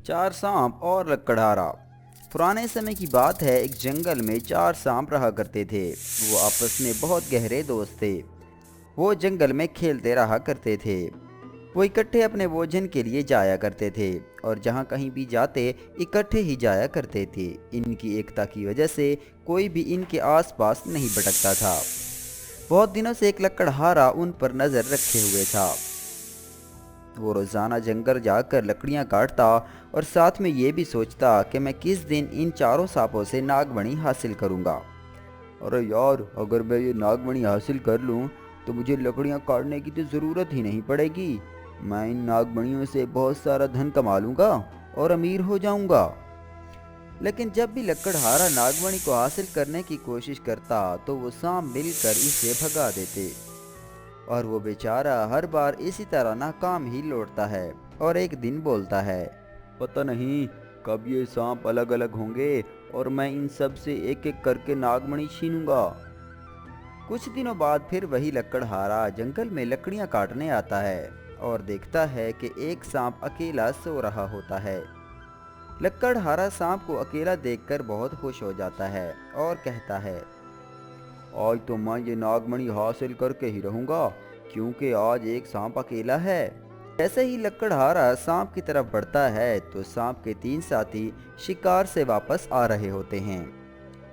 चार सांप और लकड़हारा। पुराने समय की बात है, एक जंगल में चार सांप रहा करते थे। वो आपस में बहुत गहरे दोस्त थे। वो जंगल में खेलते रहा करते थे। वो इकट्ठे अपने भोजन के लिए जाया करते थे और जहाँ कहीं भी जाते इकट्ठे ही जाया करते थे। इनकी एकता की वजह से कोई भी इनके आसपास नहीं भटकता था। बहुत दिनों से एक लकड़हारा उन पर नज़र रखे हुए था। वो रोज़ाना जंगल जाकर लकड़ियाँ काटता और साथ में ये भी सोचता कि मैं किस दिन इन चारों सांपों से नागमणि हासिल करूँगा। अरे यार, अगर मैं ये नागमणि हासिल कर लूँ तो मुझे लकड़ियाँ काटने की तो ज़रूरत ही नहीं पड़ेगी। मैं इन नागमणियों से बहुत सारा धन कमा लूँगा और अमीर हो जाऊँगा। लेकिन जब भी लकड़हारा नागमणि को हासिल करने की कोशिश करता तो वो सांप मिलकर इसे भगा देते और वो बेचारा हर बार इसी तरह नाकाम ही लौटता है। और एक दिन बोलता है, पता नहीं कब ये सांप अलग अलग होंगे और मैं इन सब से एक एक करके नागमणि छीनूंगा। कुछ दिनों बाद फिर वही लकड़हारा जंगल में लकड़ियां काटने आता है और देखता है कि एक सांप अकेला सो रहा होता है। लकड़हारा सांप को अकेला देखकर बहुत खुश हो जाता है और कहता है, आज तो मैं ये नागमणि हासिल करके ही रहूंगा, क्योंकि आज एक सांप अकेला है। जैसे ही लकड़हारा सांप की तरफ बढ़ता है तो सांप के तीन साथी शिकार से वापस आ रहे होते हैं।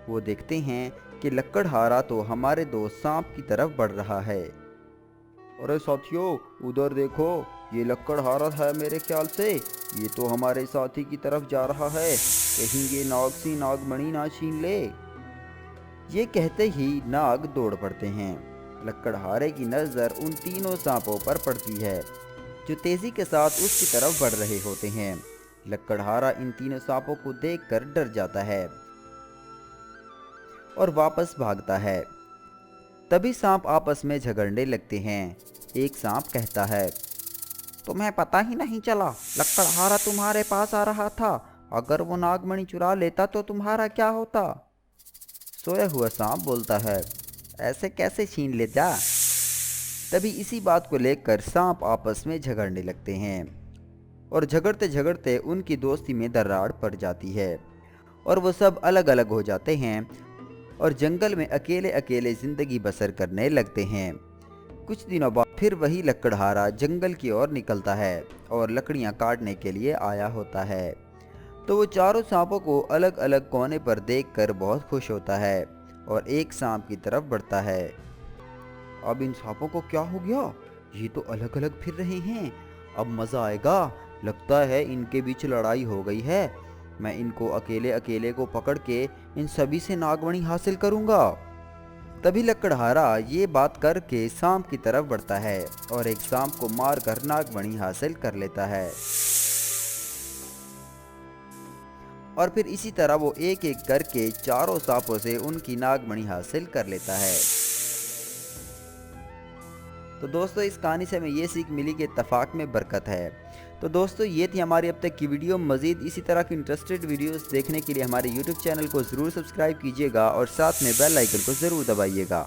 वो देखते हैं कि लकड़हारा तो हमारे दोस्त सांप की तरफ बढ़ रहा है। अरे साथियों, उधर देखो, ये लकड़हारा है मेरे ख्याल से। ये तो हमारे साथी की तरफ जा रहा है, कहीं ये नागसी नागमणि ना छीन ले। ये कहते ही नाग दौड़ पड़ते हैं। लकड़हारे की नज़र उन तीनों सांपों पर पड़ती है जो तेजी के साथ उसकी तरफ बढ़ रहे होते हैं। लकड़हारा इन तीनों सांपों को देखकर डर जाता है और वापस भागता है। तभी सांप आपस में झगड़ने लगते हैं। एक सांप कहता है, तुम्हें पता ही नहीं चला, लकड़हारा तुम्हारे पास आ रहा था। अगर वो नागमणि चुरा लेता तो तुम्हारा क्या होता? सोया हुआ सांप बोलता है, ऐसे कैसे छीन ले जा। तभी इसी बात को लेकर सांप आपस में झगड़ने लगते हैं और झगड़ते झगड़ते उनकी दोस्ती में दरार पड़ जाती है और वो सब अलग अलग हो जाते हैं और जंगल में अकेले अकेले ज़िंदगी बसर करने लगते हैं। कुछ दिनों बाद फिर वही लकड़हारा जंगल की ओर निकलता है और लकड़ियां काटने के लिए आया होता है। तो वो चारों सांपों को अलग अलग कोने पर देखकर बहुत खुश होता है और एक सांप की तरफ बढ़ता है। अब इन सांपों को क्या हो गया? ये तो अलग अलग फिर रहे हैं। अब मज़ा आएगा। लगता है इनके बीच लड़ाई हो गई है। मैं इनको अकेले अकेले को पकड़ के इन सभी से नागमणि हासिल करूंगा। तभी लकड़हारा ये बात करके सांप की तरफ बढ़ता है और एक सांप को मारकर नागमणि हासिल कर लेता है। और फिर इसी तरह वो एक एक करके चारों सांपों से उनकी नागमणि हासिल कर लेता है। तो दोस्तों, इस कहानी से हमें ये सीख मिली कि इत्तेफाक में बरकत है। तो दोस्तों, ये थी हमारी अब तक की वीडियो। मज़ीद इसी तरह की इंटरेस्टेड वीडियोस देखने के लिए हमारे YouTube चैनल को ज़रूर सब्सक्राइब कीजिएगा और साथ में बेल आइकन को ज़रूर दबाइएगा।